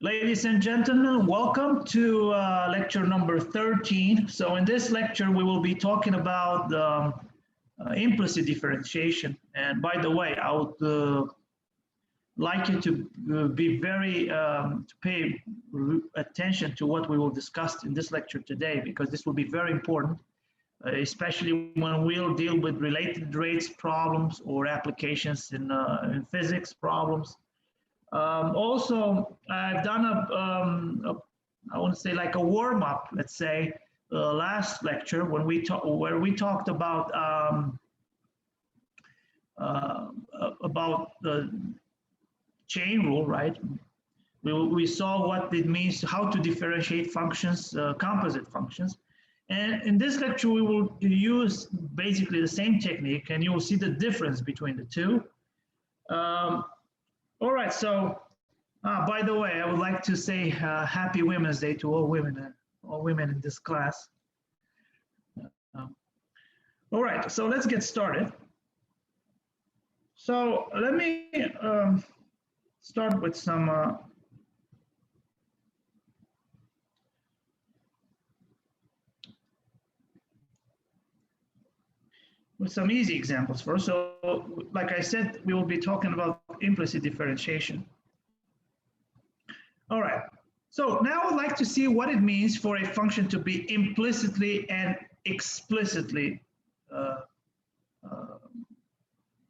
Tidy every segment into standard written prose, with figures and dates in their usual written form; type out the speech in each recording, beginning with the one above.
Ladies and gentlemen, welcome to lecture number 13. So in this lecture, we will be talking about implicit differentiation. And by the way, I would like you to be very, to pay attention to what we will discuss in this lecture today, because this will be very important, especially when we'll deal with related rates problems or applications in physics problems. Also, I've done I want to say like a warm-up, let's say, last lecture when where we talked about the chain rule, right? We saw what it means, how to differentiate functions, composite functions. And in this lecture, we will use basically the same technique, and you will see the difference between the two. All right, so by the way, I would like to say Happy Women's Day to all women in this class. All right, so let's get started. So let me start with some easy examples first. So like I said, we will be talking about implicit differentiation. All right, so now I'd like to see what it means for a function to be implicitly and explicitly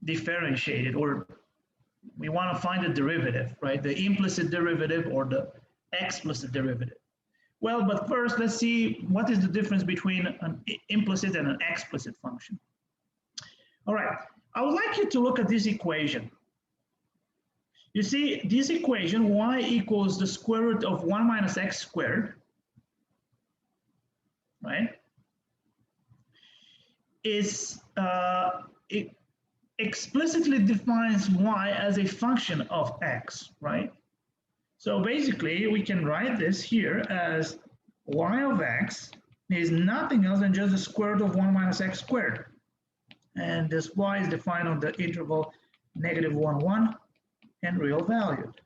differentiated, or we want to find a derivative, right? The implicit derivative or the explicit derivative. Well, but first let's see what is the difference between an implicit and an explicit function. All right, I would like you to look at this equation. You see, this equation, y equals the square root of 1 minus x squared, right? It explicitly defines y as a function of x, right? So basically, we can write this here as y of x is nothing else than just the square root of 1 minus x squared. And this y is defined on the interval -1, 1 and real valued,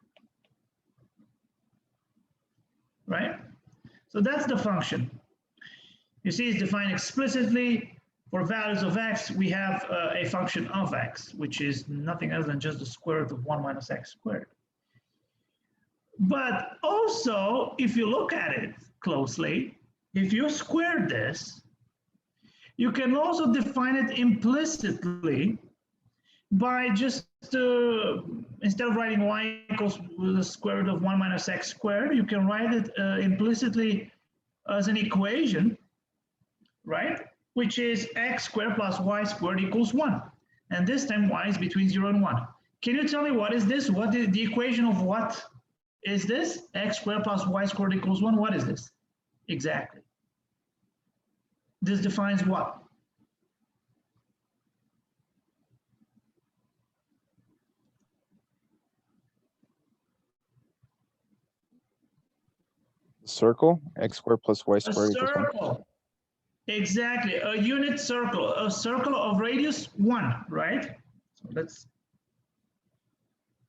right? So that's the function. You see, it's defined explicitly. For values of x, we have a function of x, which is nothing else than just the square root of 1 minus x squared. But also, if you look at it closely, if you square this, you can also define it implicitly by just, instead of writing y equals the square root of 1 minus x squared, you can write it implicitly as an equation, right? Which is x squared plus y squared equals 1. And this time y is between 0 and 1. Can you tell me what is this? What is the equation of what is this? X squared plus y squared equals 1. What is this? Exactly. This defines what? Circle, x squared plus y squared equals 1. A circle. Exactly, a unit circle, a circle of radius 1, right?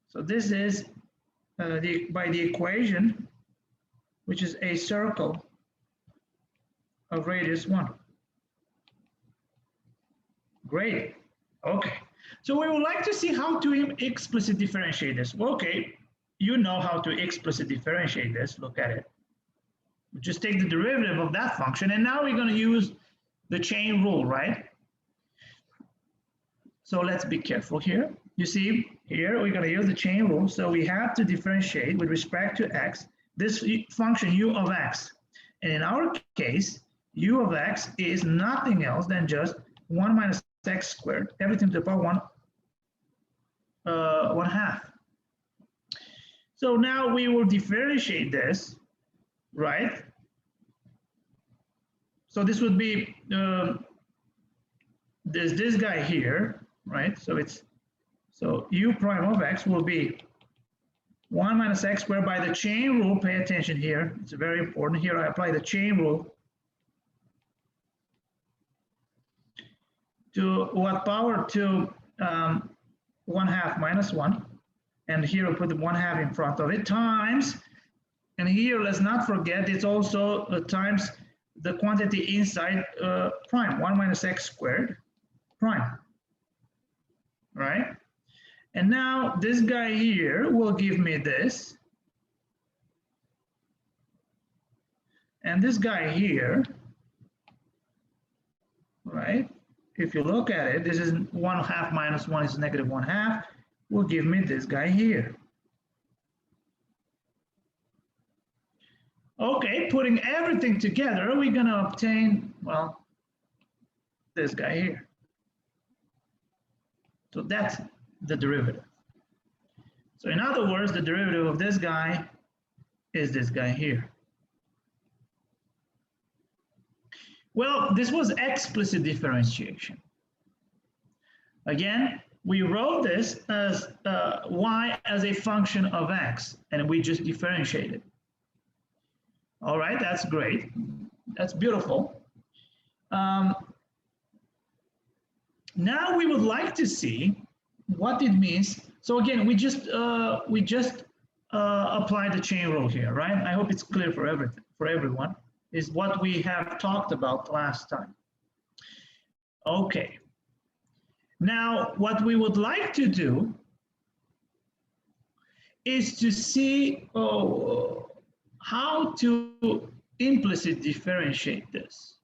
So this is by the equation, which is a circle of radius 1. Great. Okay. So we would like to see how to explicit differentiate this. Okay, you know how to explicit differentiate this. Look at it. We just take the derivative of that function, and now we're going to use the chain rule, right? So let's be careful here. You see, here we're going to use the chain rule. So we have to differentiate with respect to x, this function u of x. And in our case, u of x is nothing else than just 1 minus x squared, everything to the power 1/2. So now we will differentiate this, right? So this would be this guy here, right? So u prime of x will be 1 minus x squared by the chain rule. Pay attention here, it's very important. Here I apply the chain rule. To what power? To 1/2 minus 1. And here we'll put the 1/2 in front of it, times And here, let's not forget, it's also times the quantity inside prime, 1 minus x squared prime, right? And now this guy here will give me this. And this guy here, right? If you look at it, this is 1/2 minus 1 is negative 1/2, will give me this guy here. Okay, putting everything together, we're going to obtain, well, this guy here. So that's the derivative. So in other words, the derivative of this guy is this guy here. Well, this was explicit differentiation. Again, we wrote this as y as a function of x, and we just differentiated. All right, that's great. That's beautiful. Now we would like to see what it means. So again, we just applied the chain rule here, right? I hope it's clear for everyone. Is what we have talked about last time. Okay. Now, what we would like to do is to see how to implicit differentiate this.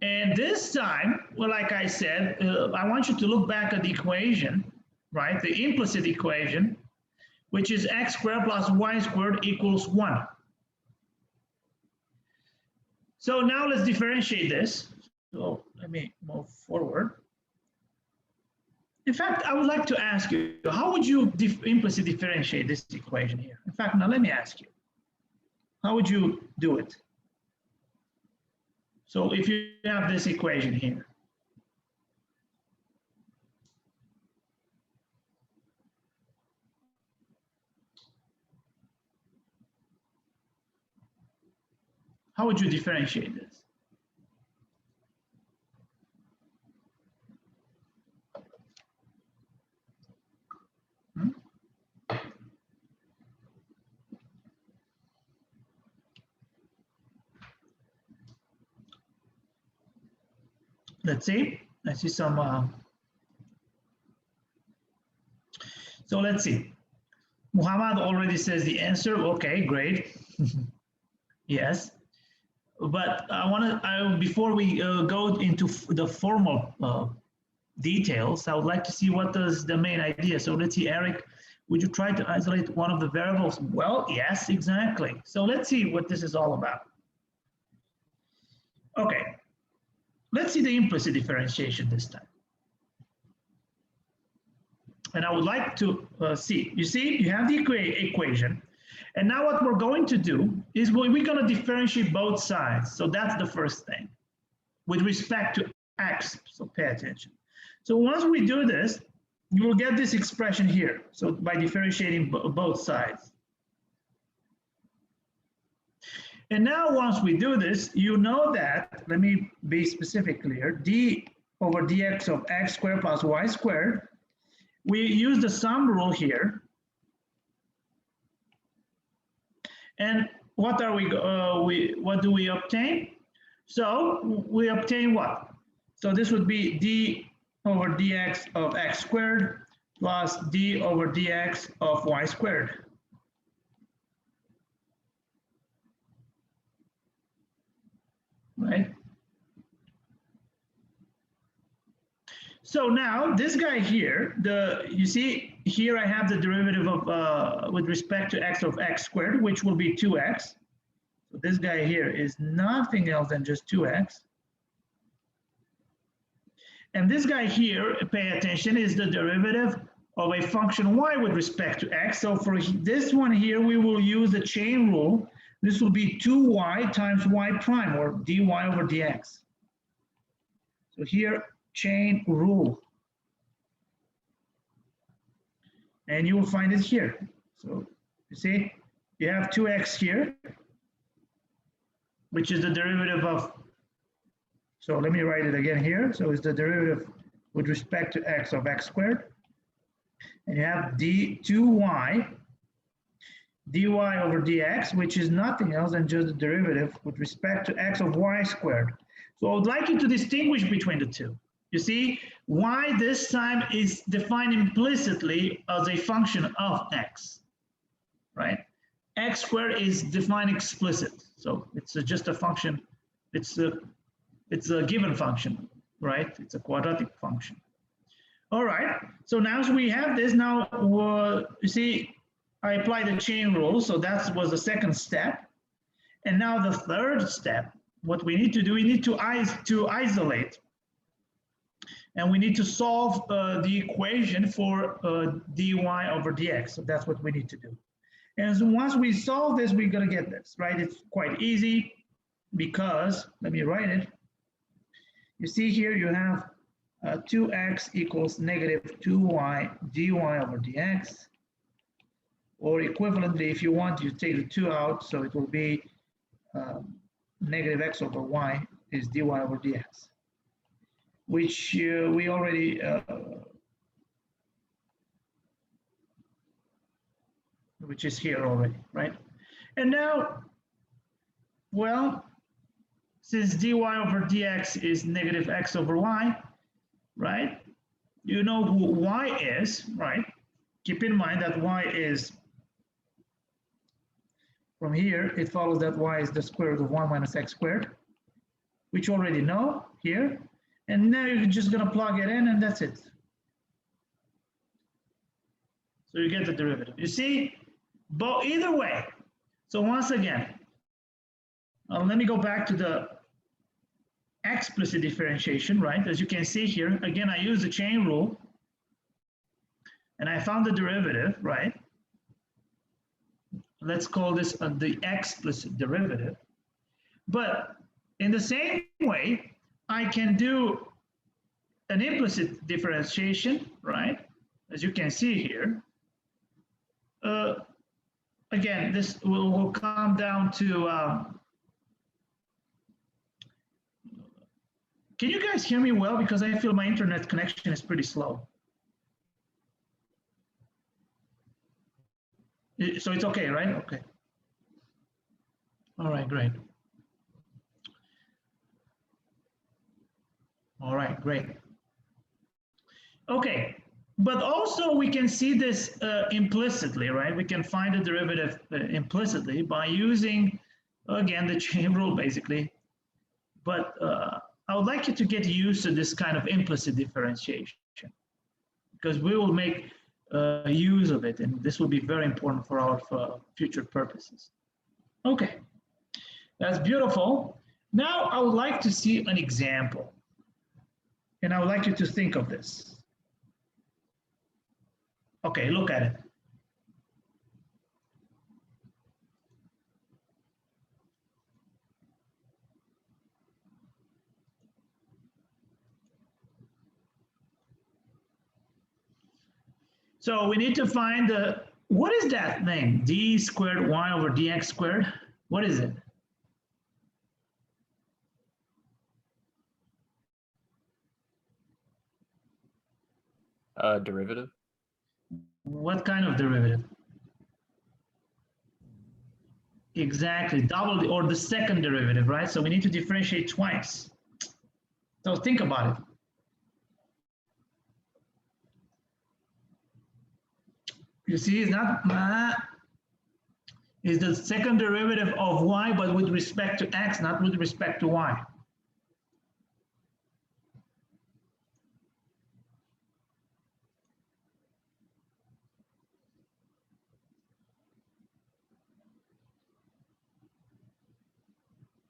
And this time, well, like I said, I want you to look back at the equation, right? The implicit equation, which is x squared plus y squared equals 1. So now let's differentiate this. So let me move forward. In fact, I would like to ask you, how would you implicit differentiate this equation here? In fact, now let me ask you, how would you do it? So if you have this equation here, how would you differentiate this? Let's see. I see some. So let's see. Muhammad already says the answer. Okay, great. Yes. But I want to, before we go into the formal details, I would like to see what is the main idea. So let's see, Eric, would you try to isolate one of the variables? Well, yes, exactly. So let's see what this is all about. Okay, let's see the implicit differentiation this time. And I would like to see, you see, you have the equation. And now what we're going to do is we're going to differentiate both sides. So that's the first thing with respect to x. So pay attention. So once we do this, you will get this expression here. So by differentiating both sides. And now once we do this, you know that, let me be specific here, d over dx of x squared plus y squared, we use the sum rule here. And what are what do we obtain? So we obtain what? So this would be d over dx of x squared plus d over dx of y squared. Right? So now this guy here, you see here I have the derivative of with respect to x of x squared, which will be 2x. So this guy here is nothing else than just 2x. And this guy here, pay attention, is the derivative of a function y with respect to x. So for this one here, we will use the chain rule. This will be 2y times y prime, or dy over dx. So here, chain rule. And you will find it here. So you see, you have 2x here, which is the derivative of, so let me write it again here. So it's the derivative with respect to x of x squared. And you have d2y dy over dx, which is nothing else than just the derivative with respect to x of y squared. So I would like you to distinguish between the two. You see, y this time is defined implicitly as a function of x, right? X squared is defined explicit, so it's just a function. It's a given function, right? It's a quadratic function. All right, so now we have this. Now, you see, I applied the chain rule, so that was the second step. And now the third step, what we need to do, we need to isolate. And we need to solve the equation for dy over dx. So that's what we need to do. And so once we solve this, we're going to get this, right? It's quite easy because, let me write it. You see here you have 2x equals negative 2y dy over dx. Or equivalently, if you want, you take the 2 out, so it will be negative x over y is dy over dx, which we already which is here already, right? And now, well, since dy over dx is negative x over y, right? You know who y is, right? Keep in mind that y is, from here, it follows that y is the square root of 1 minus x squared, which you already know here. And now you're just going to plug it in, and that's it. So you get the derivative. You see, but either way. So once again, let me go back to the explicit differentiation, right? As you can see here, again, I use the chain rule, and I found the derivative, right? Let's call this the explicit derivative. But in the same way, I can do an implicit differentiation, right? As you can see here. Again, this will come down to, can you guys hear me well? Because I feel my internet connection is pretty slow. So it's okay, right? Okay. All right, great. All right, great. Okay, but also we can see this implicitly, right? We can find the derivative implicitly by using, again, the chain rule, basically. But I would like you to get used to this kind of implicit differentiation, because we will make use of it, and this will be very important for our future purposes. Okay, that's beautiful. Now I would like to see an example, and I would like you to think of this. Okay, look at it. So we need to find the, what is that thing? D squared y over dx squared? What is it? Derivative. What kind of derivative? Exactly, double or the second derivative, right? So we need to differentiate twice. So think about it. You see, it's not is the second derivative of y, but with respect to x, not with respect to y.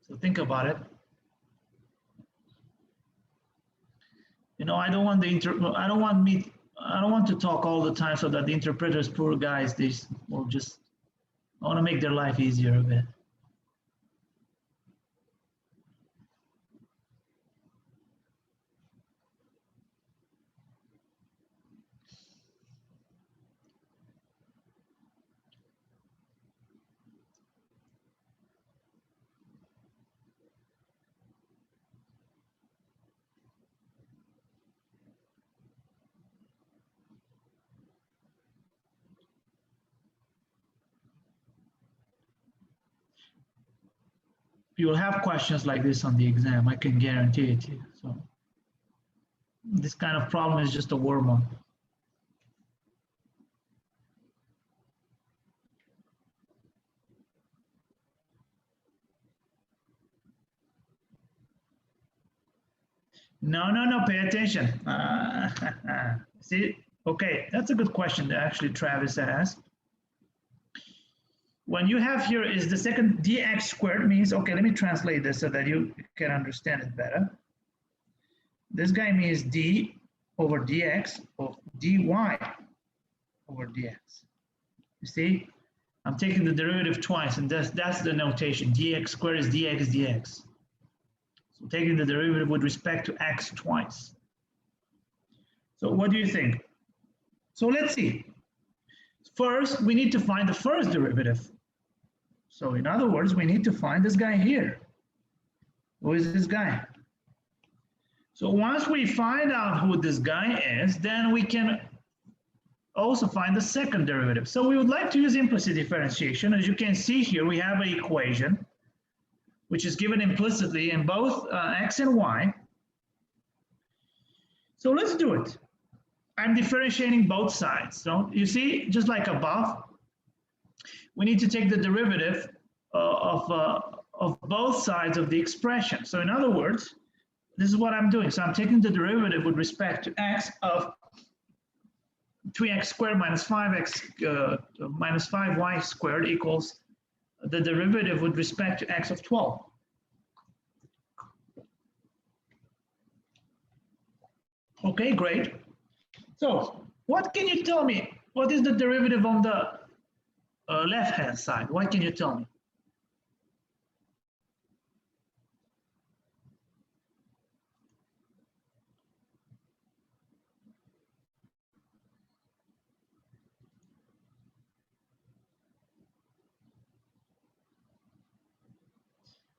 So think about it. You know, I don't want to talk all the time so that the interpreters, poor guys, they will just, I want to make their life easier a bit. you will have questions like this on the exam, I can guarantee it to you. So this kind of problem is just a warm-up. No, pay attention. See, okay, that's a good question that actually Travis asked. When you have here is the second dx squared means, okay, let me translate this so that you can understand it better. This guy means d over dx of dy over dx. You see, I'm taking the derivative twice, and that's the notation. Dx squared is dx. So taking the derivative with respect to x twice. So what do you think? So let's see. First, we need to find the first derivative. So in other words, we need to find this guy here. Who is this guy? So once we find out who this guy is, then we can also find the second derivative. So we would like to use implicit differentiation. As you can see here, we have an equation which is given implicitly in both x and y. So let's do it. I'm differentiating both sides. So you see, just like above, we need to take the derivative of both sides of the expression. So in other words, this is what I'm doing. So I'm taking the derivative with respect to x of 3x squared minus 5x minus 5y squared equals the derivative with respect to x of 12. Okay, great. So what can you tell me? What is the derivative on the left-hand side? What can you tell me?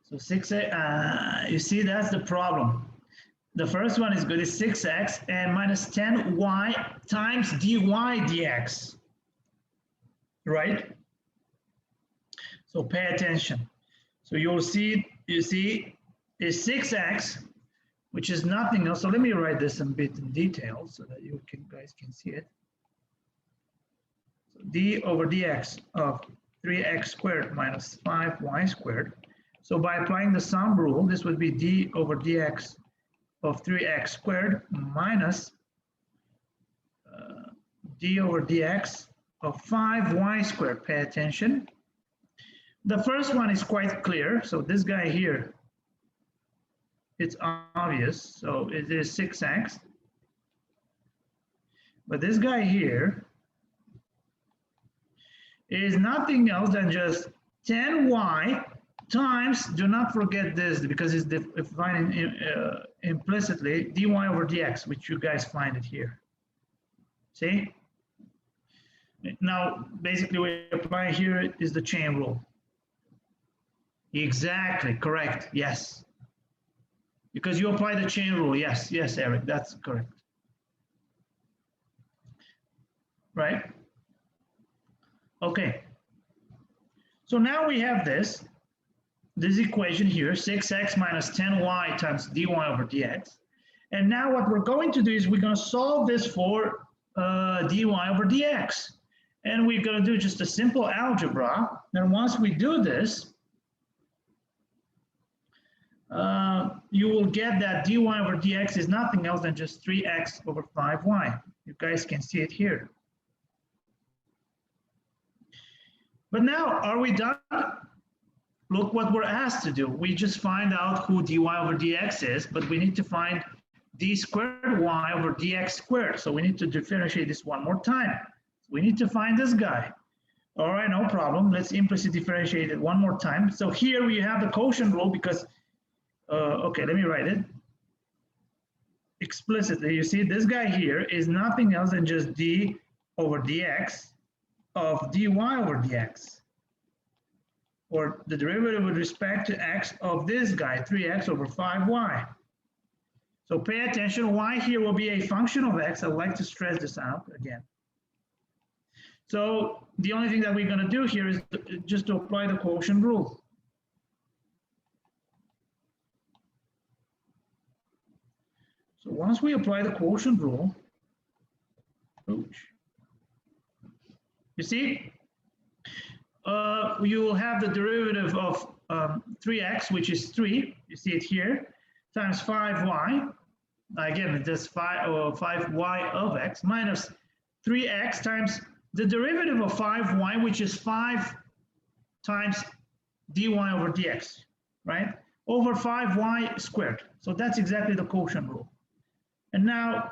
So 6x, you see, that's the problem. The first one is good, is 6x and minus 10y times dy dx, right? So pay attention. So you'll see, you see, is 6x, which is nothing else. So let me write this a bit in detail so that you guys can see it. So d over dx of 3x squared minus 5y squared. So by applying the sum rule, this would be d over dx of 3x squared minus d over dx of 5y squared. Pay attention. The first one is quite clear. So this guy here, it's obvious. So it is 6x. But this guy here is nothing else than just 10y times, do not forget this because it's defined implicitly, dy over dx, which you guys find it here. See? Now, basically, what we apply here is the chain rule. Exactly, correct, yes. Because you apply the chain rule, yes, Eric, that's correct. Right? Okay. So now we have this equation here, 6x minus 10y times dy over dx. And now what we're going to do is we're going to solve this for dy over dx. And we're going to do just a simple algebra. And once we do this, you will get that dy over dx is nothing else than just 3x over 5y. You guys can see it here. But now, are we done? Look what we're asked to do. We just find out who dy over dx is, but we need to find d squared y over dx squared. So we need to differentiate this one more time. We need to find this guy. All right, no problem. Let's implicit differentiate it one more time. So here we have the quotient rule because, okay, let me write it. Explicitly, you see this guy here is nothing else than just d over dx of dy over dx. Or the derivative with respect to x of this guy, 3x over 5y. So pay attention, y here will be a function of x. I'd like to stress this out again. So the only thing that we're going to do here is just to apply the quotient rule. So once we apply the quotient rule, oops, you see, you will have the derivative of 3x, which is 3, you see it here, times 5y, again, it's just 5y of x, minus 3x times the derivative of 5y, which is 5 times dy over dx, right? Over 5y squared. So that's exactly the quotient rule. And now,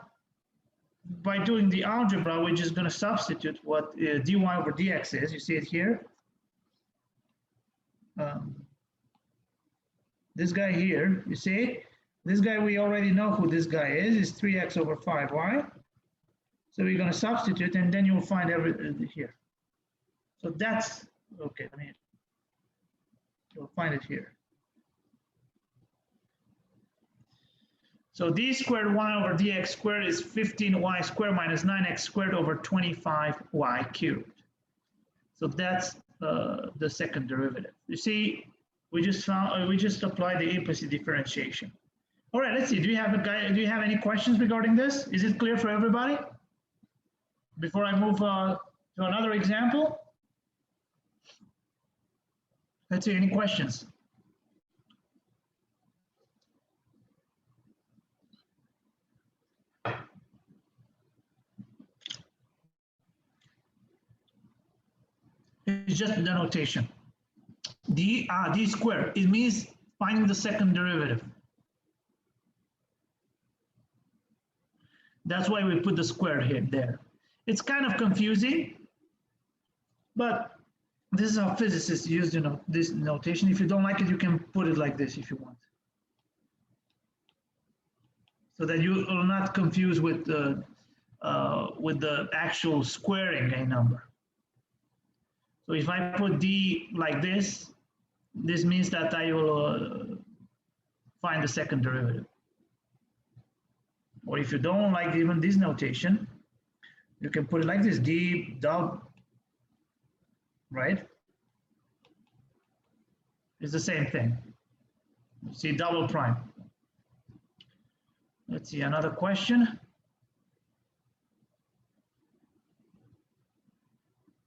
by doing the algebra, we're just going to substitute what dy over dx is. You see it here. This guy here, you see, this guy, we already know who this guy is 3x over 5y. So we're going to substitute, and then you'll find everything here. So that's, okay, I mean, you'll find it here. So d squared y over dx squared is 15y squared minus 9x squared over 25y cubed. So that's the second derivative. You see, we just applied the implicit differentiation. All right, let's see. Do you have any questions regarding this? Is it clear for everybody? Before I move to another example, let's see, any questions? It's just the notation. D squared, it means finding the second derivative. That's why we put the square here, there. It's kind of confusing, but this is how physicists use, this notation. If you don't like it, you can put it like this if you want. So that you are not confused with the actual squaring a number. So if I put d like this means that I will find the second derivative. Or if you don't like even this notation, you can put it like this, d dou, right? It's the same thing. See, double prime. Let's see, another question.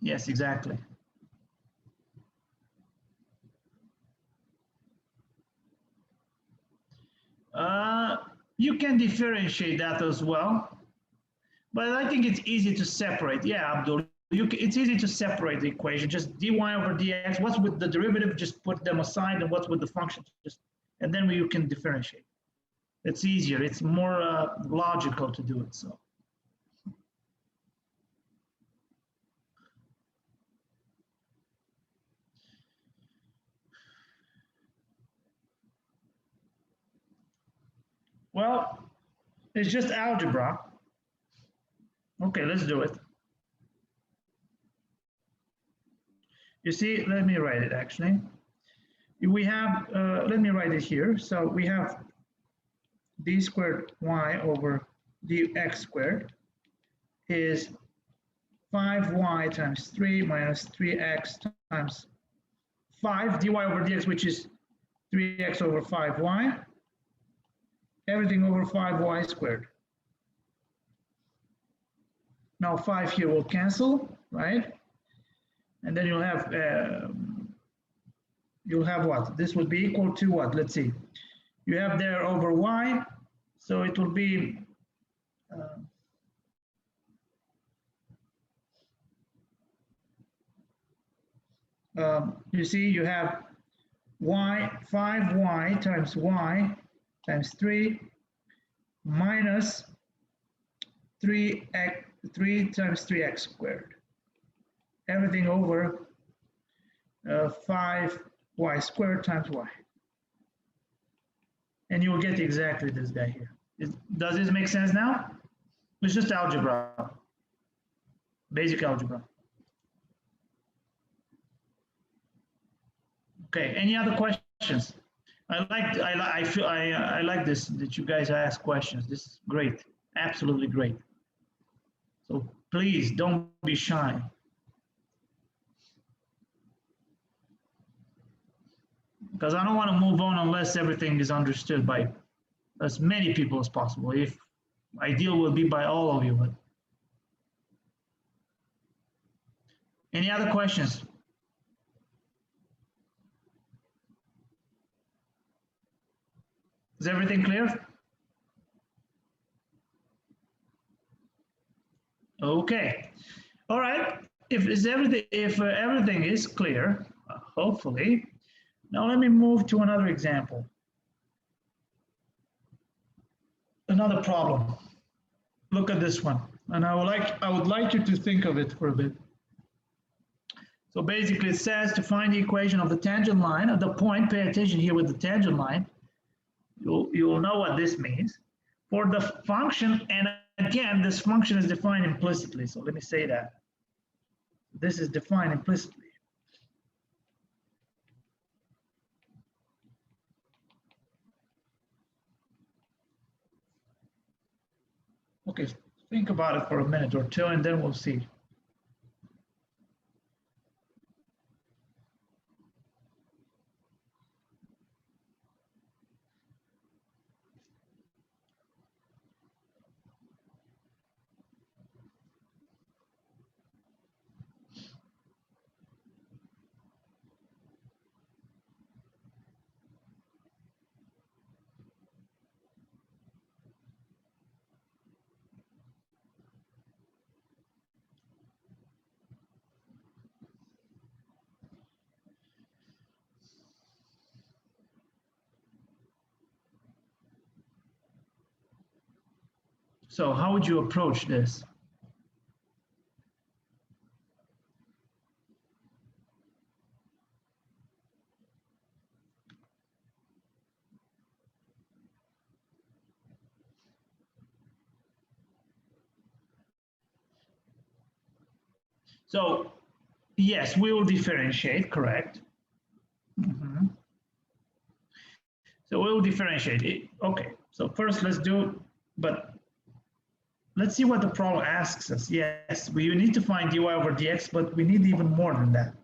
Yes, exactly. You can differentiate that as well, but I think it's easy to separate. Yeah, Abdul, it's easy to separate the equation. Just dy over dx, what's with the derivative, just put them aside, and what's with the function, and then you can differentiate. It's easier, it's more logical to do it so. Well, it's just algebra. Okay, let's do it. You see, let me write it actually. We have, let me write it here. So we have d squared y over dx squared is 5y times 3 minus 3x times 5 dy over dx, which is 3x over 5y. Everything over 5y squared. Now 5 here will cancel, right? And then you'll have what? This would be equal to what? Let's see. You have there over y, so it will be you see, you have y, 5y times 3 minus 3 times 3x squared. Everything over 5y squared times y. And you will get exactly this guy here. Does this make sense now? It's just algebra, basic algebra. Okay, any other questions? I like this, that you guys ask questions. This is great, absolutely great. So please don't be shy. Because I don't want to move on unless everything is understood by as many people as possible. If ideal will be by all of you. But any other questions? Is everything clear? Okay. All right. If everything is clear, hopefully. Now let me move to another example. Another problem. Look at this one, and I would like you to think of it for a bit. So basically, it says to find the equation of the tangent line at the point. Pay attention here with the tangent line. You'll know what this means for the function, and again, this function is defined implicitly. So let me say that this is defined implicitly. Okay, think about it for a minute or two, and then we'll see. So how would you approach this? So yes, we will differentiate, correct? So we'll differentiate it. Okay, so first let's do, but let's see what the problem asks us. Yes, we need to find dy over dx, but we need even more than that.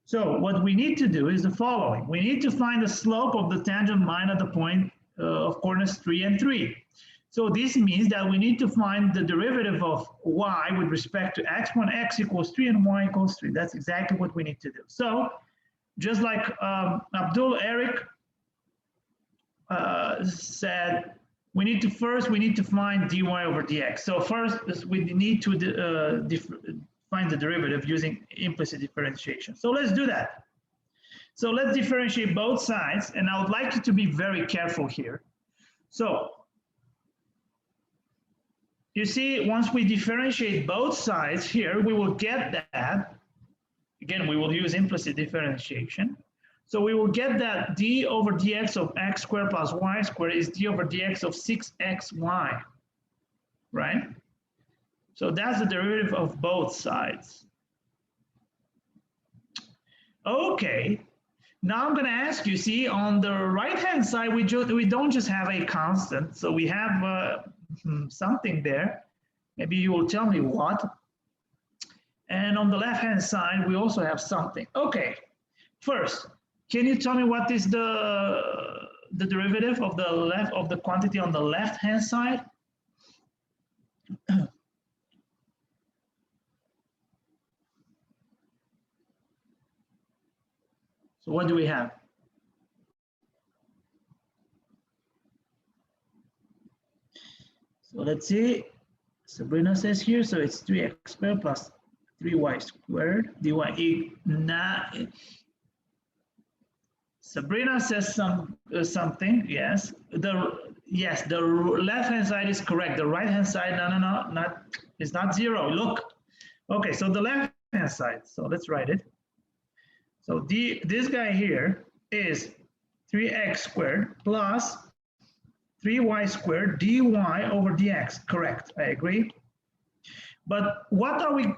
So what we need to do is the following. We need to find the slope of the tangent line at the point of coordinates 3 and 3. So this means that we need to find the derivative of y with respect to x when x equals 3 and y equals 3. That's exactly what we need to do. So just like Abdul Eric said, we need to find dy over dx. So first we need to find the derivative using implicit differentiation. So let's do that. So let's differentiate both sides, and I would like you to be very careful here. So you see, once we differentiate both sides here, we will get that. Again, we will use implicit differentiation. So we will get that d over dx of x squared plus y squared is d over dx of 6xy, right? So that's the derivative of both sides. Okay, now I'm going to ask you, see, on the right-hand side, we don't just have a constant, so we have something there. Maybe you will tell me what. And on the left-hand side, we also have something. Okay, first, can you tell me what is the derivative of the quantity on the left-hand side? So what do we have? So let's see. Sabrina says here, so it's 3x squared plus 3y squared dy. Sabrina says something. Yes. The left hand side is correct. The right hand side, no, it's not 0. Look. Okay, so the left hand side. So let's write it. So this guy here is 3x squared plus 3y squared dy over dx. Correct, I agree. But what are we?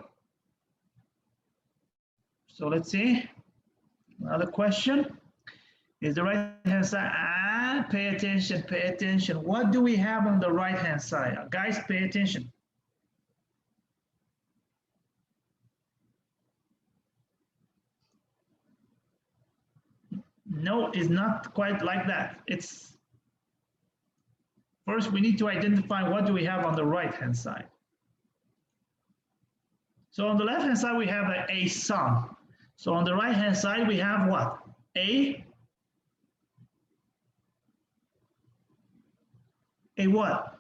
So let's see. Another question. Is the right hand side? Pay attention, pay attention. What do we have on the right hand side? Guys, pay attention. No, it's not quite like that. It's First, we need to identify what do we have on the right-hand side. So on the left-hand side, we have a sum. So on the right-hand side, we have what? A what?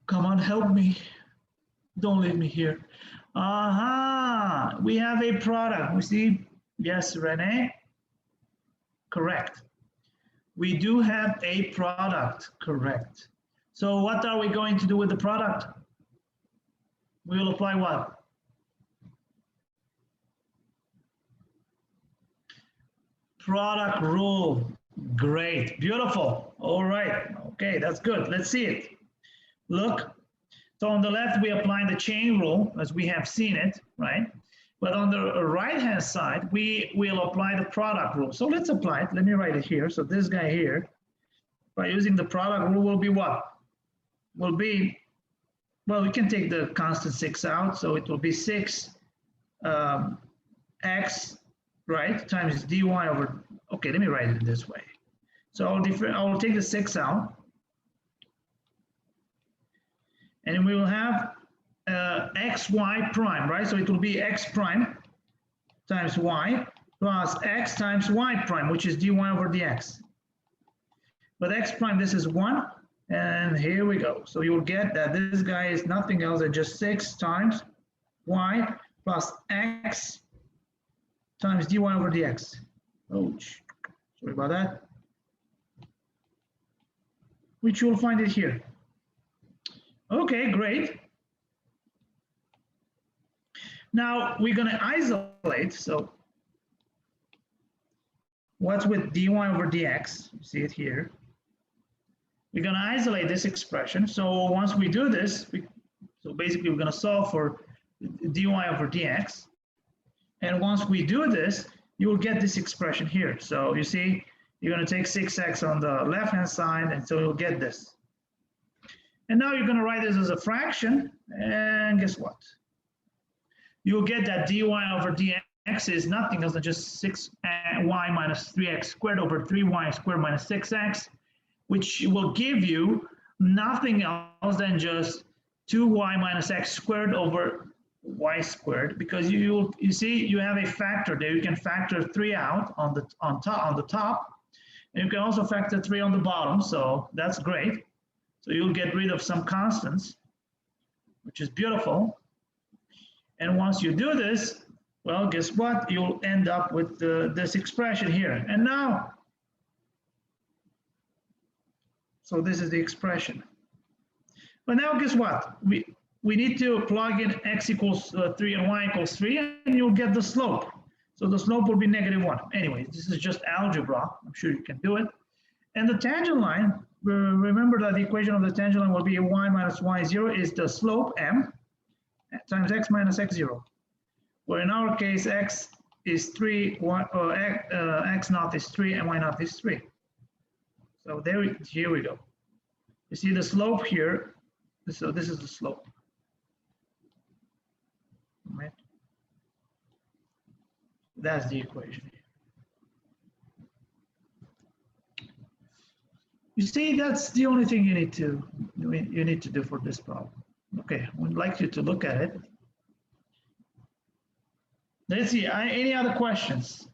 Come on, help me. Don't leave me here. Aha, we have a product. We see, yes, Renee, correct. We do have a product, correct. So what are we going to do with the product? We will apply what? Product rule. Great, beautiful. All right, okay, that's good. Let's see it. Look, so on the left, we apply the chain rule as we have seen it, right? But on the right-hand side, we will apply the product rule. So let's apply it. Let me write it here. So this guy here, by using the product rule, will be what? Will be, well, we can take the constant 6 out. So it will be 6 x, right, times dy over, okay, let me write it this way. So I'll take the 6 out. And we will have xy prime, right? So it will be x prime times y plus x times y prime, which is dy over dx. But x prime, this is 1, and here we go. So you will get that this guy is nothing else than just 6 times y plus x times dy over dx. Ouch, sorry about that. Which you will find it here. Okay, great. Now we're going to isolate. So what's with dy over dx? You see it here. We're going to isolate this expression. So once we do this, so basically we're going to solve for dy over dx. And once we do this, you will get this expression here. So you see, you're going to take 6x on the left-hand side, and so you'll get this. And now you're going to write this as a fraction, and guess what? You'll get that dy over dx is nothing else than just 6y minus 3x squared over 3y squared minus 6x, which will give you nothing else than just 2y minus x squared over y squared, because you see you have a factor there. You can factor 3 out on the top, and you can also factor 3 on the bottom, so that's great. So you'll get rid of some constants, which is beautiful. And once you do this, well, guess what? You'll end up with this expression here. And now, so this is the expression. But now guess what? We need to plug in x equals 3 and y equals 3, and you'll get the slope. So the slope will be -1. Anyway, this is just algebra. I'm sure you can do it. And the tangent line, remember that the equation of the tangent line will be y minus y0 is the slope m times x minus x0, where in our case x is 3, x naught is 3, and y naught is 3. So here we go. You see the slope here, so this is the slope. Right? That's the equation. You see, that's the only thing you need to do for this problem. Okay, I would like you to look at it. Let's see, any other questions?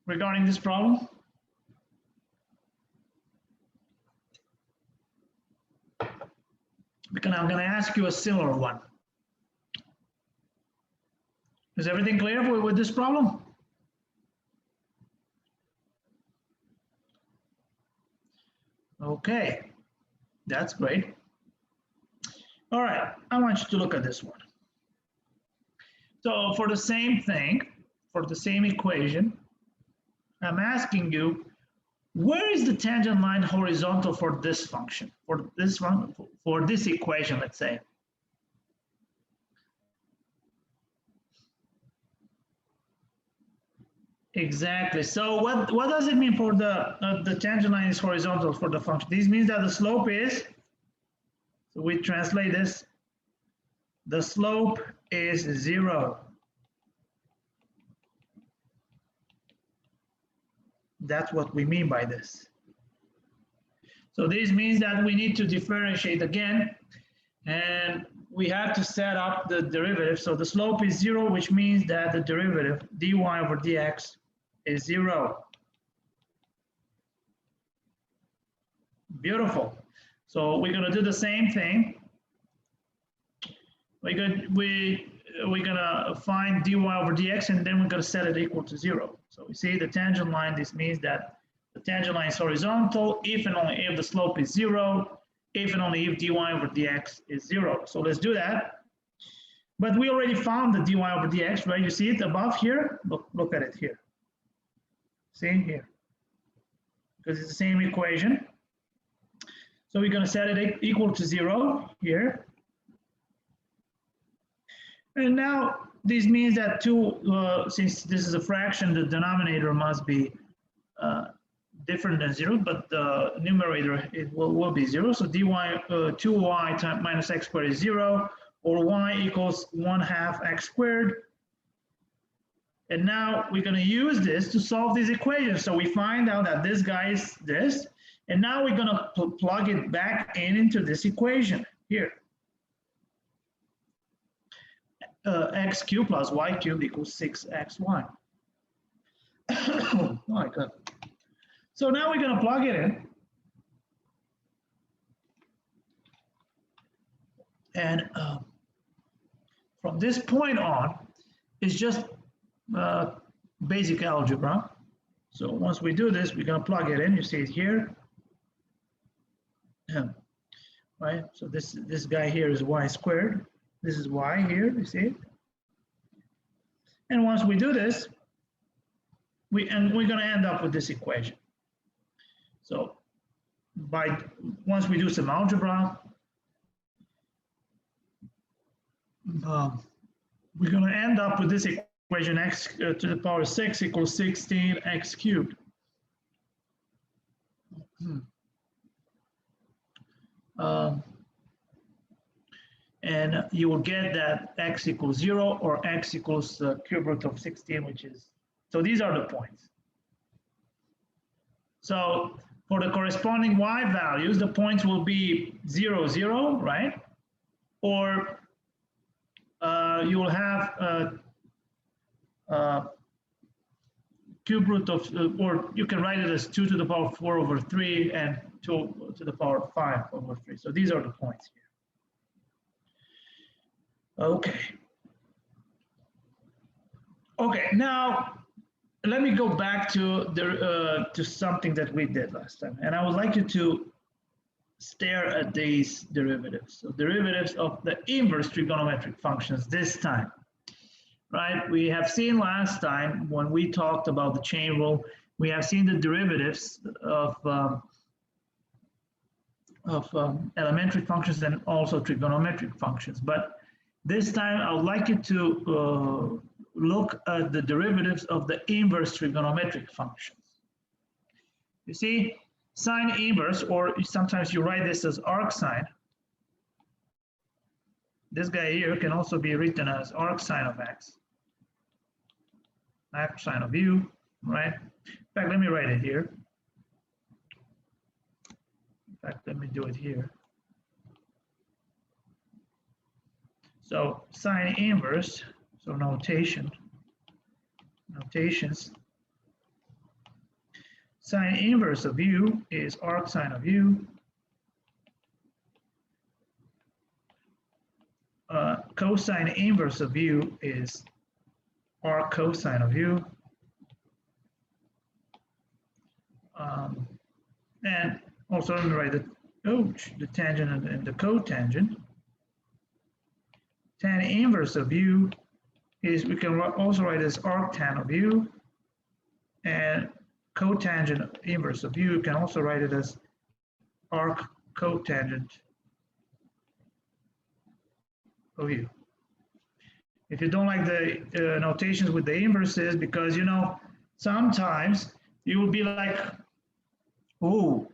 Regarding this problem? Because I'm going to ask you a similar one. Is everything clear with this problem? Okay, that's great. All right, I want you to look at this one. So for the same thing, for the same equation, I'm asking you, where is the tangent line horizontal for this function, for this one, for this equation, let's say? Exactly. So what does it mean for the tangent line is horizontal for the function? This means that the slope is, so we translate this, the slope is 0. That's what we mean by this. So this means that we need to differentiate again, and we have to set up the derivative. So the slope is 0, which means that the derivative dy over dx is 0. Beautiful. So we're going to do the same thing. We're gonna find dy over dx, and then we're gonna set it equal to 0. So we see the tangent line. This means that the tangent line is horizontal if and only if the slope is 0, if and only if dy over dx is 0. So let's do that. But we already found the dy over dx, right? You see it above here? Look at it here. See here? Because it's the same equation. So we're gonna set it equal to 0 here. And now this means that since this is a fraction, the denominator must be different than 0, but the numerator will be 0. So dy 2y minus x squared is 0, or y equals 1/2 x squared. And now we're going to use this to solve this equation. So we find out that this guy is this, and now we're going to plug it back into this equation here. X cubed plus y cubed equals 6xy. Oh my God. So now we're going to plug it in. And from this point on, it's just basic algebra. So once we do this, we're going to plug it in. You see it here. Right? So this guy here is y squared. This is y here, you see it? And once we do this, we're going to end up with this equation. So once we do some algebra, we're going to end up with this equation, x to the power 6 equals 16x cubed. And you will get that x equals 0 or x equals the cube root of 16, which is, so these are the points. So for the corresponding y values, the points will be 0, 0, right? Or you will have cube root of, or you can write it as 2 to the power 4 over 3 and 2 to the power 5 over 3. So these are the points here. Okay. Okay, now let me go back to something that we did last time, and I would like you to stare at these derivatives. So derivatives of the inverse trigonometric functions this time, right? We have seen last time when we talked about the chain rule, we have seen the derivatives of elementary functions and also trigonometric functions, but this time, I would like you to look at the derivatives of the inverse trigonometric functions. You see, sine inverse, or sometimes you write this as arc sine. This guy here can also be written as arc sine of x, arc sine of u, right? In fact, let me write it here. In fact, let me do it here. So sine inverse, so notations. Sine inverse of u is arc sine of u. Cosine inverse of u is arc cosine of u. And also let me write the tangent and the cotangent. Tan inverse of u is, we can also write as arctan of u, and cotangent inverse of u can also write it as arc cotangent of u. If you don't like the notations with the inverses, because you know sometimes you will be like, oh,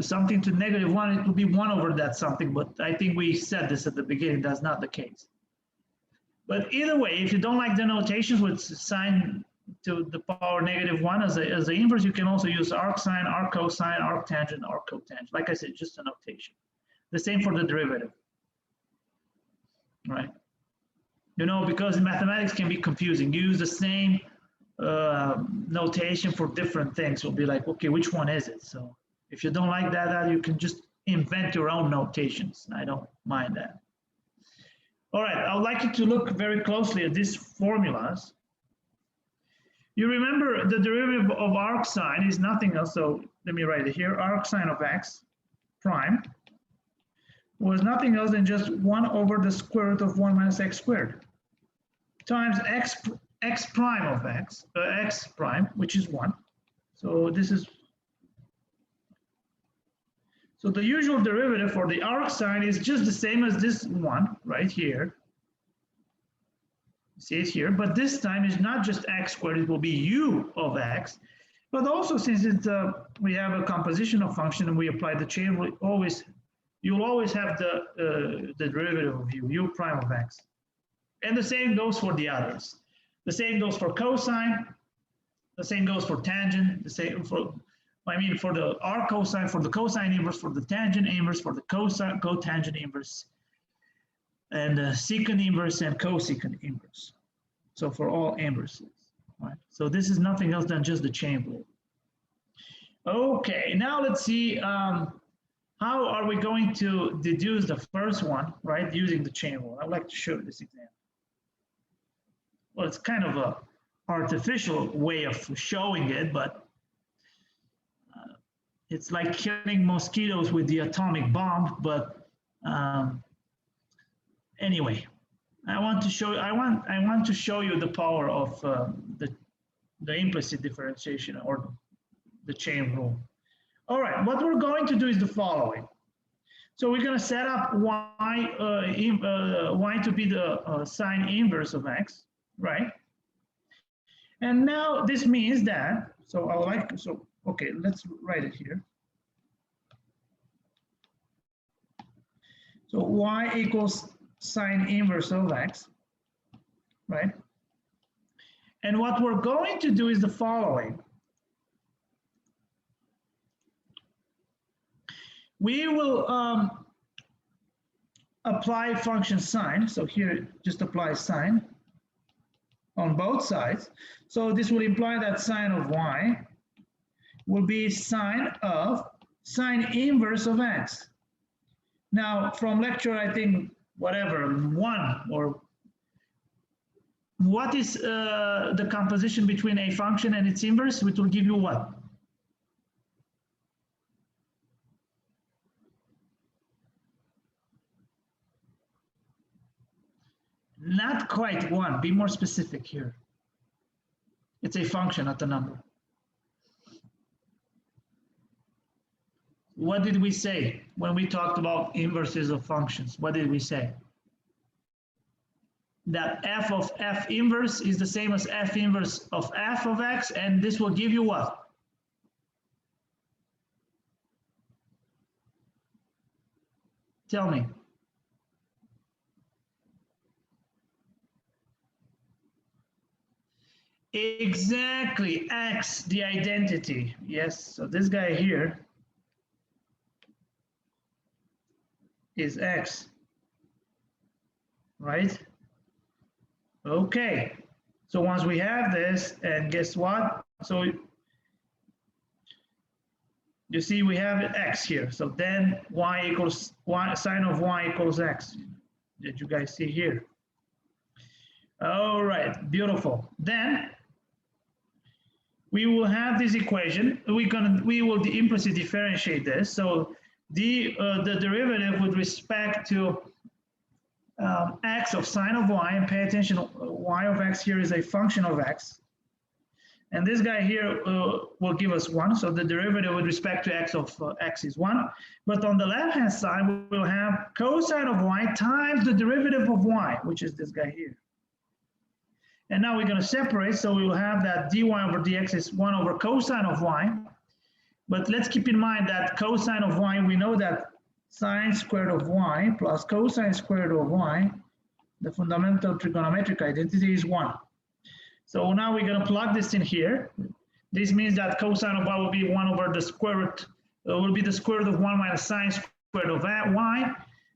something to -1, it will be 1 over that something, but I think we said this at the beginning, that's not the case. But either way, if you don't like the notations with sine to the power -1 as the inverse, you can also use arc sine, arc cosine, arc tangent, arc cotangent. Like I said, just a notation. The same for the derivative, right? You know, because mathematics can be confusing. You use the same notation for different things. You'll be like, okay, which one is it? So if you don't like that, you can just invent your own notations. I don't mind that. All right, I would like you to look very closely at these formulas. You remember the derivative of arc sine is nothing else, so let me write it here. Arc sine of x prime was nothing else than just 1 over the square root of 1 minus x squared times x prime of x prime, which is 1. So this is, so the usual derivative for the arc sine is just the same as this one right here. See it here, but this time is not just x squared, it will be u of x. But also, since it's we have a composition of function and we apply the chain, you'll always have the derivative of u prime of x. And the same goes for the others. The same goes for cosine, the same goes for tangent, the same for, for the arc cosine, for the cosine inverse, for the tangent inverse, for the cosine, cotangent inverse, and secant inverse and cosecant inverse. So for all inverses, right? So this is nothing else than just the chain rule. Okay, now let's see how are we going to deduce the first one, right, using the chain rule. I'd like to show you this example. Well, it's kind of a artificial way of showing it, but it's like killing mosquitoes with the atomic bomb. But anyway, I want to show you the power of the implicit differentiation or the chain rule. All right, what we're going to do is the following. So we're going to set up y to be the sine inverse of x, right? And now this means that, okay, let's write it here. So y equals sine inverse of x, right? And what we're going to do is the following. We will apply function sine. So here, just apply sine on both sides. So this will imply that sine of y will be sine inverse of x. Now, from lecture, I think, whatever, 1 or what is the composition between a function and its inverse, which will give you what? Not quite 1. Be more specific here. It's a function, not a number. What did we say when we talked about inverses of functions? What did we say? That f of f inverse is the same as f inverse of f of x, and this will give you what? Tell me. Exactly, x, the identity. Yes, so this guy here is x, right? Okay, so once we have this, and guess what? So you see we have x here. So then y equals y, sine of y equals x. Did you guys see here? All right, beautiful. Then we will have this equation. We will implicitly differentiate this. So the derivative with respect to x of sine of y, and pay attention, y of x here is a function of x. And this guy here will give us 1. So the derivative with respect to x of x is 1. But on the left-hand side, we will have cosine of y times the derivative of y, which is this guy here. And now we're going to separate, so we will have that dy over dx is 1 over cosine of y. But let's keep in mind that cosine of y, we know that sine squared of y plus cosine squared of y, the fundamental trigonometric identity is 1. So now we're going to plug this in here. This means that cosine of y will be 1 over the square root, will be the square root of 1 minus sine squared of y.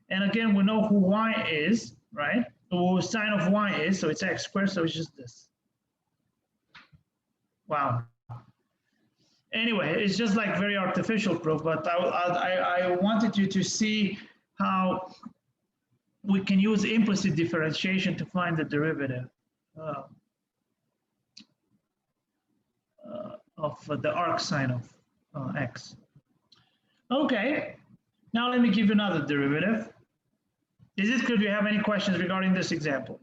And again, we know who y is, right? Who sine of y is, so it's x squared, so it's just this. Wow. Anyway, it's just like very artificial proof, but I wanted you to see how we can use implicit differentiation to find the derivative of the arc sine of x. Okay, now let me give you another derivative. Is it clear? Do you have any questions regarding this example?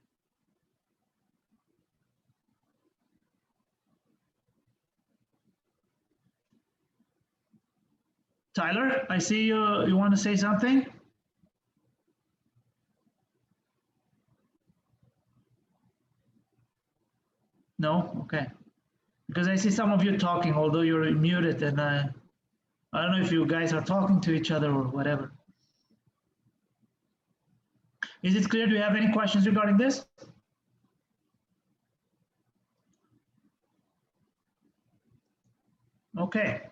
Tyler, I see you want to say something? No? Okay. Because I see some of you talking, although you're muted, and I don't know if you guys are talking to each other or whatever. Is it clear? Do you have any questions regarding this? Okay.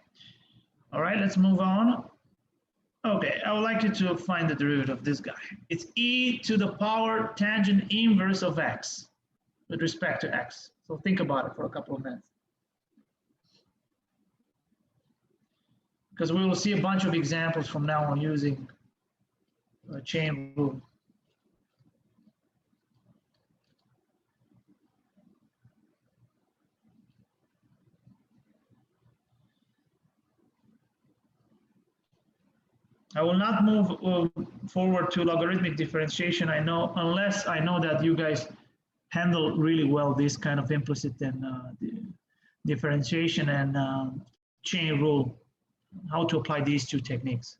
All right, let's move on. Okay, I would like you to find the derivative of this guy. It's e to the power tangent inverse of x with respect to x. So think about it for a couple of minutes. Because we will see a bunch of examples from now on using chain rule. I will not move forward to logarithmic differentiation, I know, unless I know that you guys handle really well this kind of implicit and differentiation and chain rule, how to apply these two techniques.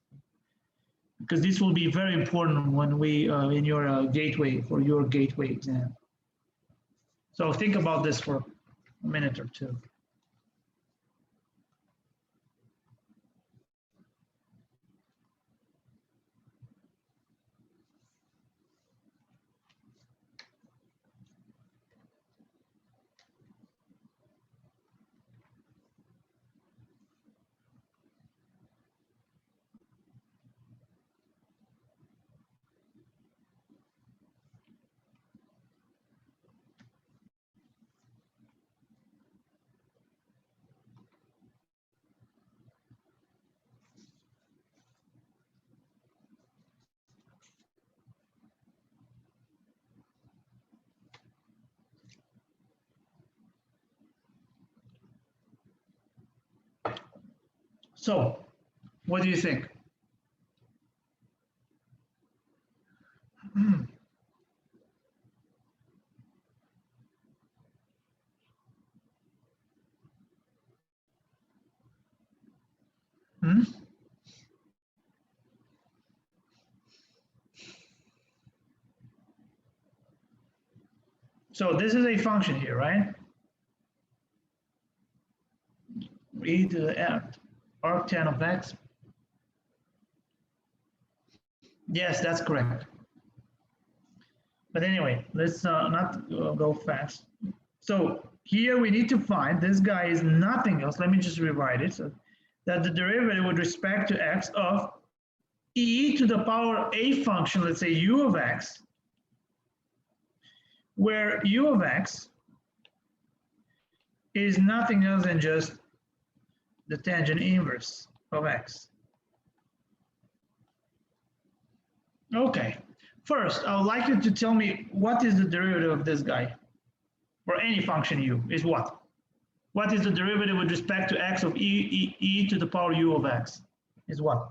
Because this will be very important when we, in your gateway, for your gateway exam. So think about this for a minute or two. So, what do you think? Hmm? So this is a function here, right? E to the arc tan of x. Yes, that's correct. But anyway, let's not go fast. So here we need to find, this guy is nothing else. Let me just rewrite it. So that the derivative with respect to x of e to the power a function, let's say u of x, where u of x is nothing else than just the tangent inverse of x. Okay, first, I would like you to tell me what is the derivative of this guy, or any function u, is what? What is the derivative with respect to x of e to the power u of x, is what?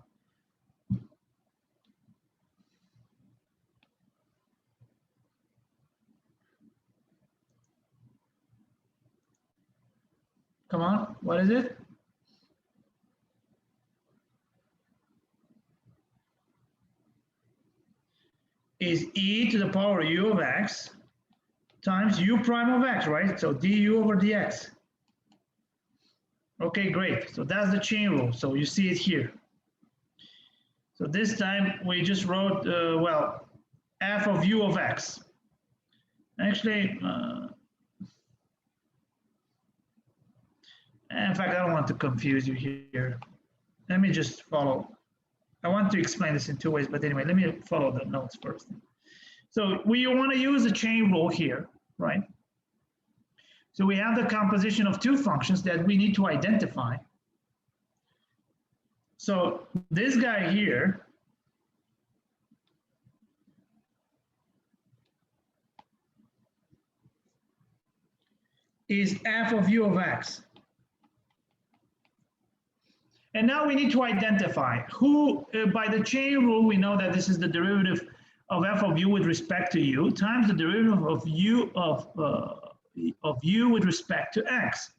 Come on, what is it? Is e to the power u of x times u prime of x, right? So du over dx. Okay, great. So that's the chain rule. So you see it here. So this time we just wrote, well, f of u of x. Actually, in fact, I don't want to confuse you here. Let me just follow. I want to explain this in two ways, but anyway, let me follow the notes first. So we want to use the chain rule here, right? So we have the composition of two functions that we need to identify. So this guy here is f of u of x. And now we need to identify who, by the chain rule, we know that this is the derivative of f of u with respect to u times the derivative of u with respect to x.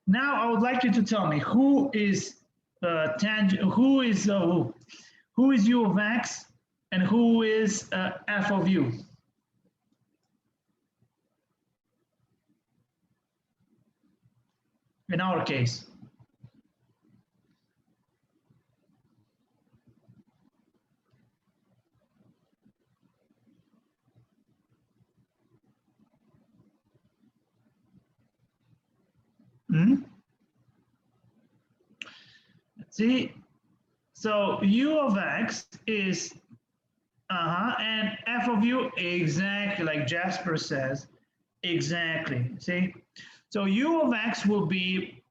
Now I would like you to tell me who is who is u of x and who is f of u. In our case. Let's see. So u of x is and f of u exactly like Jasper says, exactly. See, so u of x will be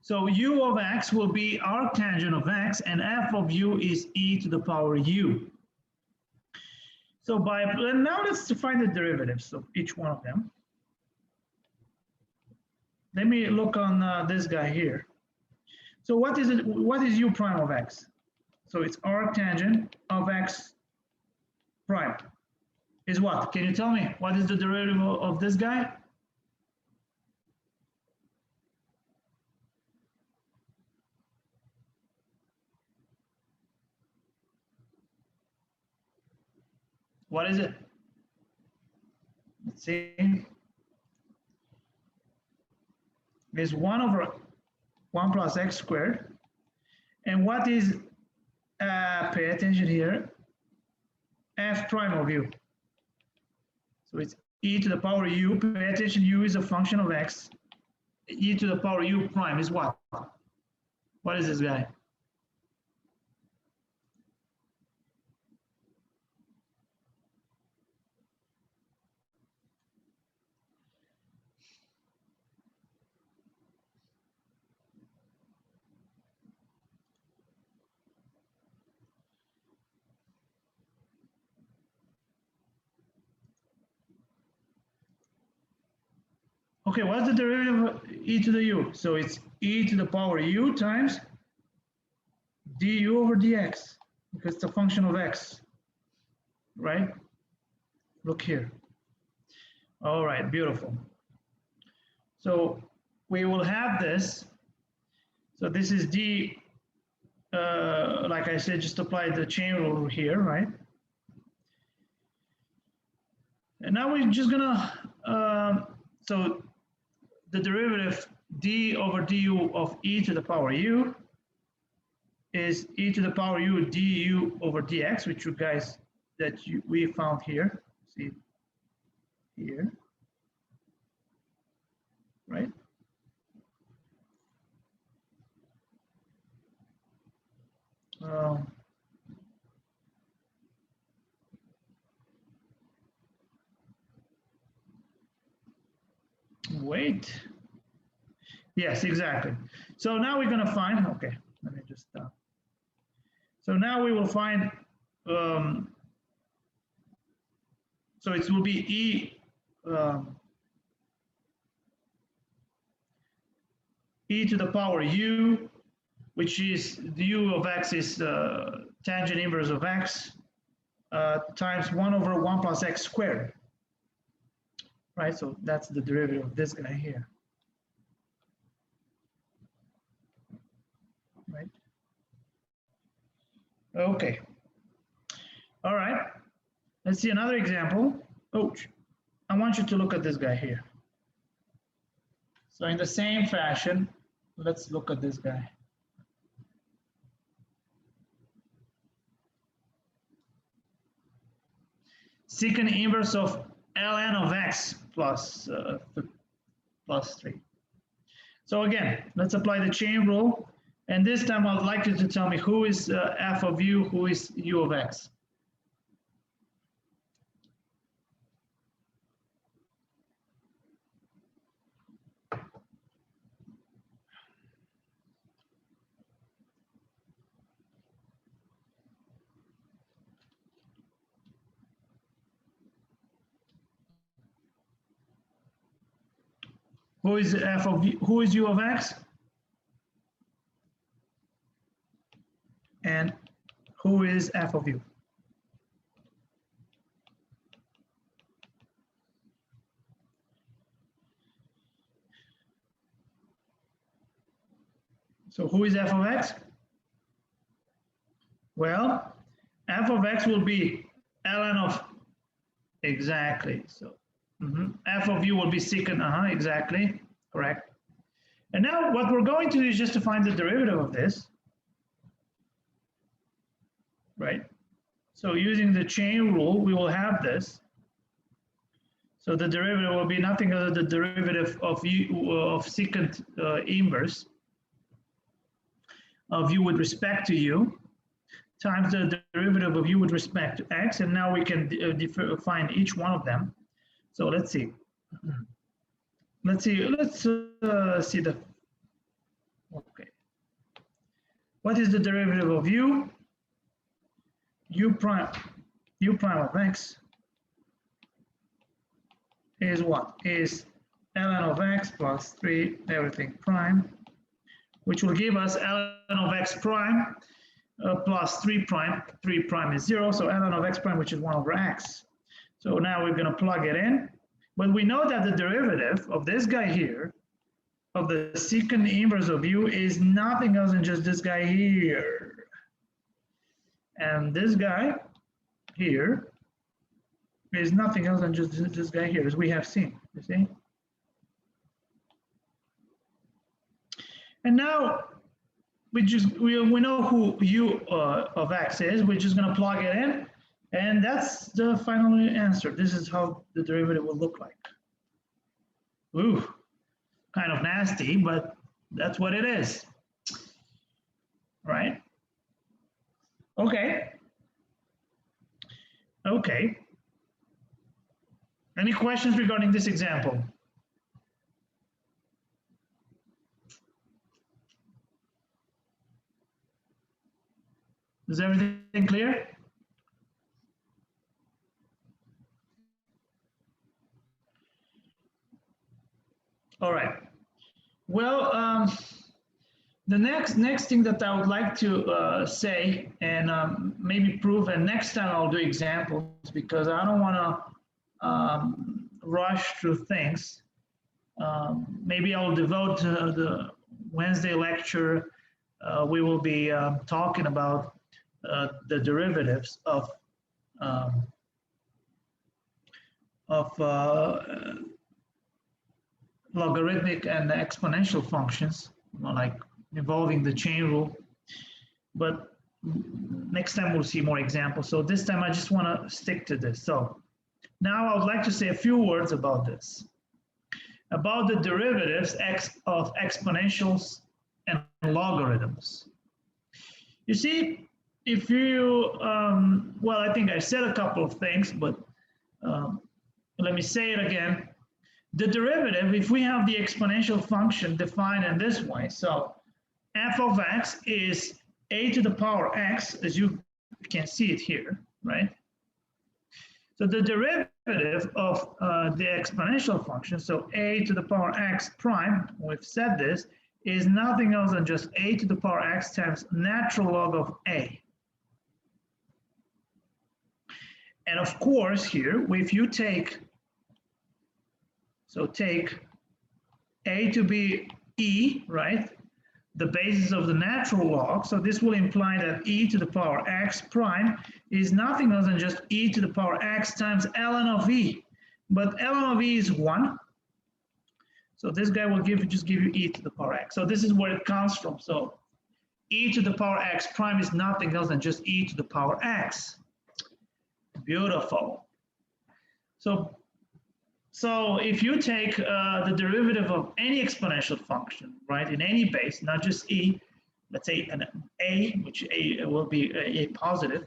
so u of x will be arctangent of x, and f of u is e to the power u. So now let's find the derivatives of each one of them. Let me look on this guy here. So what is it? What is u prime of x? So it's arctangent of x prime. Is what? Can you tell me what is the derivative of this guy? What is it? Let's see. It's 1 over 1 plus x squared. And what is, pay attention here, f prime of u. So it's e to the power u. Pay attention, u is a function of x. E to the power u prime is what? What is this guy? Okay, what's the derivative of e to the u? So it's e to the power u times du over dx, because it's a function of x, right? Look here. All right, beautiful. So we will have this. So this is d, like I said, just apply the chain rule here, right? And now we're just gonna, so the derivative d over du of e to the power u is e to the power u du over dx, which you guys, we found here, see here, right? Wait. Yes, exactly. So now we're going to find, okay, let me just stop. So now we will find, so it will be e to the power u, which is the u of x is tangent inverse of x times 1 over 1 plus x squared. Right, so that's the derivative of this guy here. Right. Okay. All right. Let's see another example. Oh, I want you to look at this guy here. So in the same fashion, let's look at this guy. Secant inverse of ln of x plus 3. So again, let's apply the chain rule. And this time I'd like you to tell me who is f of u, who is u of x. Who is f of u, who is u of x? And who is f of u? So who is f of x? Well, f of x will be ln of, exactly, so f of u will be secant, exactly, correct. And now what we're going to do is just to find the derivative of this, right? So using the chain rule, we will have this. So the derivative will be nothing other than the derivative of u of secant inverse of u with respect to u times the derivative of u with respect to x, and now we can find each one of them. So let's see. Let's see the, okay. What is the derivative of u? U prime of x is what? Is ln of x plus 3 everything prime, which will give us ln of x prime plus 3 prime. 3 prime is 0, so ln of x prime, which is 1 over x. So now we're going to plug it in. But we know that the derivative of this guy here, of the secant inverse of u, is nothing else than just this guy here. And this guy here is nothing else than just this guy here, as we have seen, you see? And now we know who u of x is. We're just going to plug it in, and that's the final answer. This is how the derivative will look like. Ooh, kind of nasty, but that's what it is, right? Okay. Okay. Any questions regarding this example? Is everything clear? All right. Well, the next thing that I would like to say and maybe prove, and next time I'll do examples because I don't want to rush through things. Maybe I'll devote the Wednesday lecture. We will be talking about the derivatives of logarithmic and exponential functions, like involving the chain rule. But next time we'll see more examples. So this time I just want to stick to this. So now I would like to say a few words about this, about the derivatives of exponentials and logarithms. You see, if you, well, I think I said a couple of things, but let me say it again. The derivative, if we have the exponential function defined in this way, so f of x is a to the power x, as you can see it here, right? So the derivative of the exponential function, so a to the power x prime, we've said this, is nothing else than just a to the power x times natural log of a. And of course here, if you take, so take a to be e, right? the basis of the natural log. So this will imply that e to the power x prime is nothing else than just e to the power x times ln of e. But ln of e is 1. So this guy will just give you e to the power x. So this is where it comes from. So e to the power x prime is nothing else than just e to the power x. Beautiful. So if you take the derivative of any exponential function, right, in any base, not just e, let's say an a, which a will be a positive,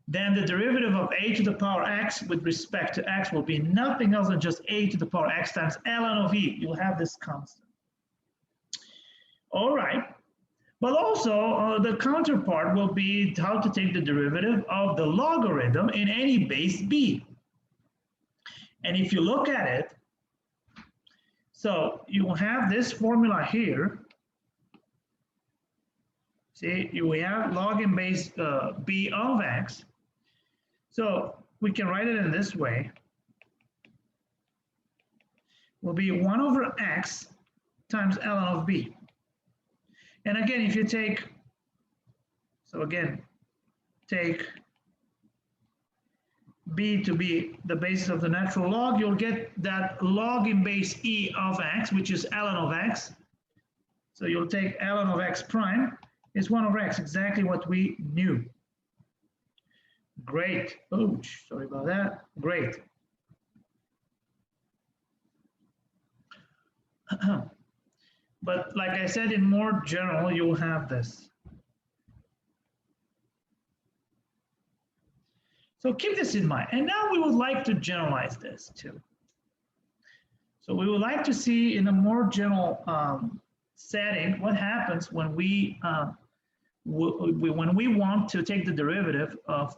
then the derivative of a to the power x with respect to x will be nothing else than just a to the power x times ln of e. You'll have this constant. All right. But also, the counterpart will be how to take the derivative of the logarithm in any base b. And if you look at it, so you will have this formula here. See, we have log in base b of x. So we can write it in this way. Will be 1 over x times ln of b. And again, if you take, so again, take b to be the basis of the natural log, you'll get that log in base e of x, which is ln of x. So you'll take ln of x prime is 1 over x, exactly what we knew. Great. Oh, sorry about that. Great. But like I said, in more general, you'll have this. So keep this in mind. And now we would like to generalize this too. So we would like to see in a more general setting what happens when we want to take the derivative of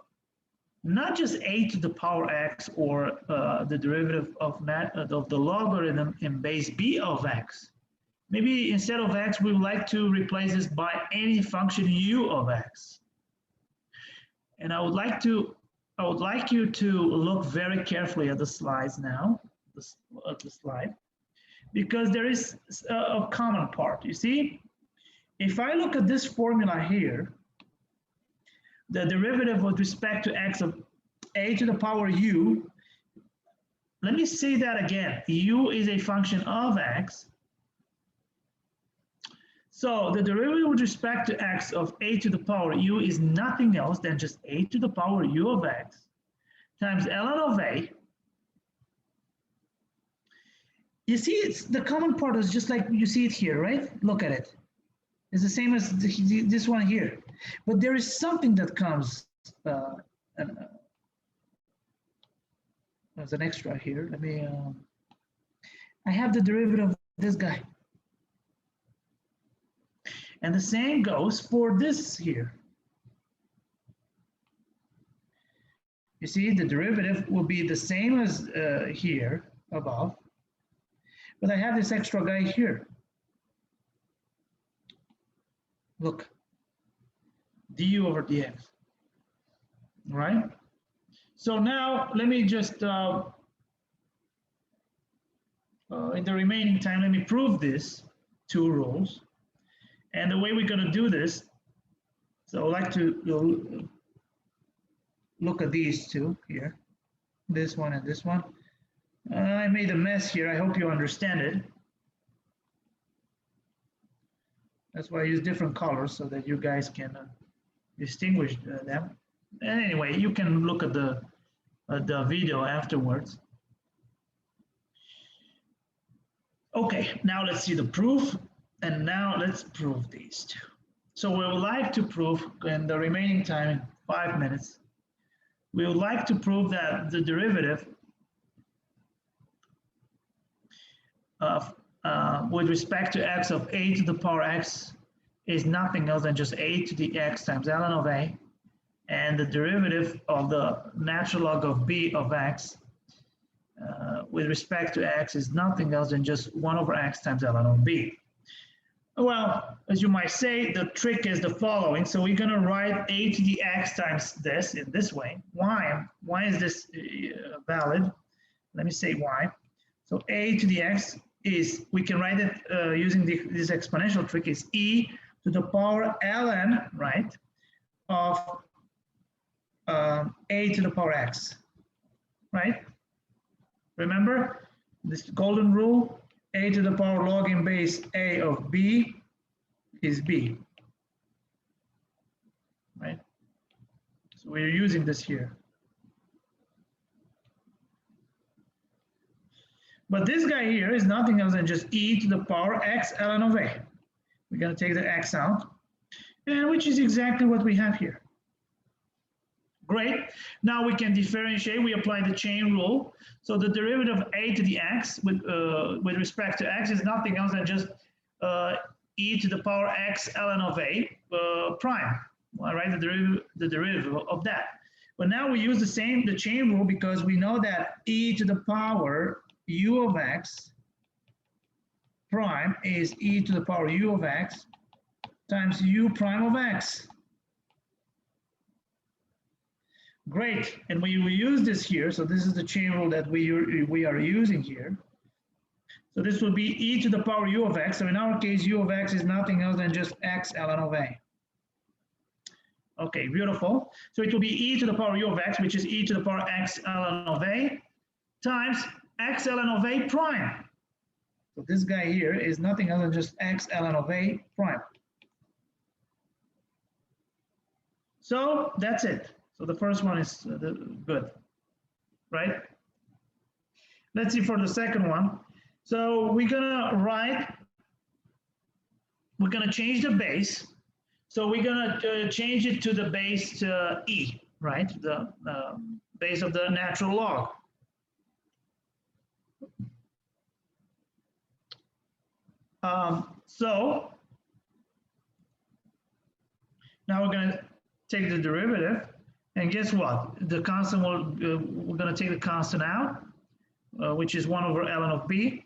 not just a to the power x or the derivative of the logarithm in base b of x. Maybe instead of x, we would like to replace this by any function u of x. And I would like you to look very carefully at the slides now, because there is a common part. You see, if I look at this formula here, the derivative with respect to x of a to the power u, let me say that again. U is a function of x. So the derivative with respect to x of a to the power u is nothing else than just a to the power u of x times ln of a. You see, it's the common part is just like you see it here, right? Look at it. It's the same as this one here. But there is something that comes as an extra here. Let me, I have the derivative of this guy. And the same goes for this here. You see, the derivative will be the same as here above, but I have this extra guy here. Look, du over dx, right? So now let me just, in the remaining time, let me prove these two rules. And the way we're going to do this, so I'd like to look at these two here, this one and this one. I made a mess here. I hope you understand it. That's why I use different colors so that you guys can distinguish them. And anyway, you can look at the video afterwards. Okay, now let's see the proof. And now let's prove these two. So we would like to prove in the remaining time, in 5 minutes, we would like to prove that the derivative of with respect to x of a to the power x is nothing else than just a to the x times ln of a, and the derivative of the natural log of b of x with respect to x is nothing else than just 1 over x times ln of b. Well, as you might say, the trick is the following. So we're going to write a to the x times this in this way. Why? Why is this valid? Let me say why. So a to the x is, we can write it using this exponential trick, is e to the power ln, right, of a to the power x, right? Remember this golden rule, a to the power log in base a of b is b, right? So we're using this here. But this guy here is nothing else than just e to the power x ln of a. We're going to take the x out, and which is exactly what we have here. Great. Now we can differentiate. We apply the chain rule. So the derivative of a to the x with respect to x is nothing else than just e to the power x ln of a prime. All right, the derivative of that. But now we use the chain rule because we know that e to the power u of x prime is e to the power u of x times u prime of x. Great, and we use this here, so this is the chain rule that we are using here. So this will be e to the power u of x, so in our case u of x is nothing else than just x ln of a. Okay, beautiful. So it will be e to the power u of x, which is e to the power x ln of a, times x ln of a prime. So this guy here is nothing other than just x ln of a prime. So that's it. So the first one is good, right? Let's see for the second one. So we're gonna change the base. So we're gonna change it to the base e, right? The base of the natural log. So now we're going to take the derivative, and guess what? The constant we're going to take the constant out, which is 1 over ln of b,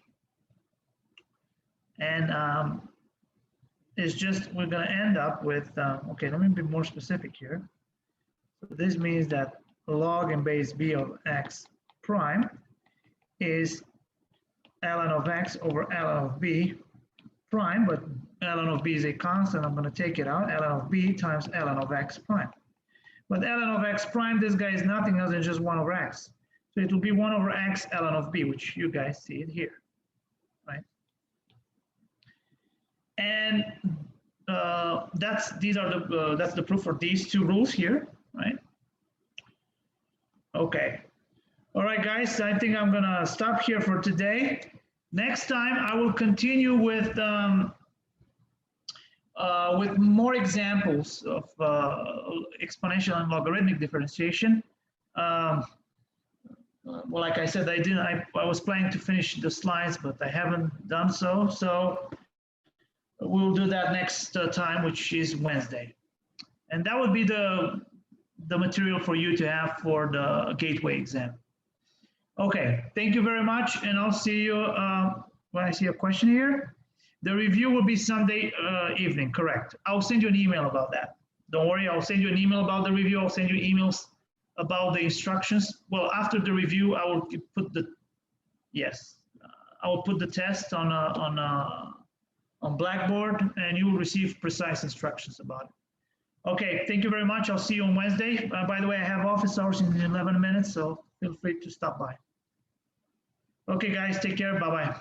and it's just we're going to end up with okay. Let me be more specific here. So this means that log in base b of x prime is ln of x over ln of b prime, but ln of b is a constant. I'm going to take it out. ln of b times ln of x prime. But ln of x prime, this guy is nothing else than just 1 over x. So it will be 1 over x ln of b, which you guys see it here, right? And that's the proof for these two rules here, right? Okay. All right, guys. I think I'm gonna stop here for today. Next time, I will continue with more examples of exponential and logarithmic differentiation. Well, like I said, I was planning to finish the slides, but I haven't done so. So we'll do that next time, which is Wednesday. And that would be the material for you to have for the gateway exam. Okay, thank you very much, and I'll see you when I see a question here. The review will be Sunday evening, correct? I'll send you an email about that. Don't worry, I'll send you an email about the review. I'll send you emails about the instructions. Well, after the review, I will put the, yes, I will put the test on Blackboard, and you will receive precise instructions about it. Okay, thank you very much. I'll see you on Wednesday. By the way, I have office hours in 11 minutes, so feel free to stop by. Okay, guys, take care. Bye-bye.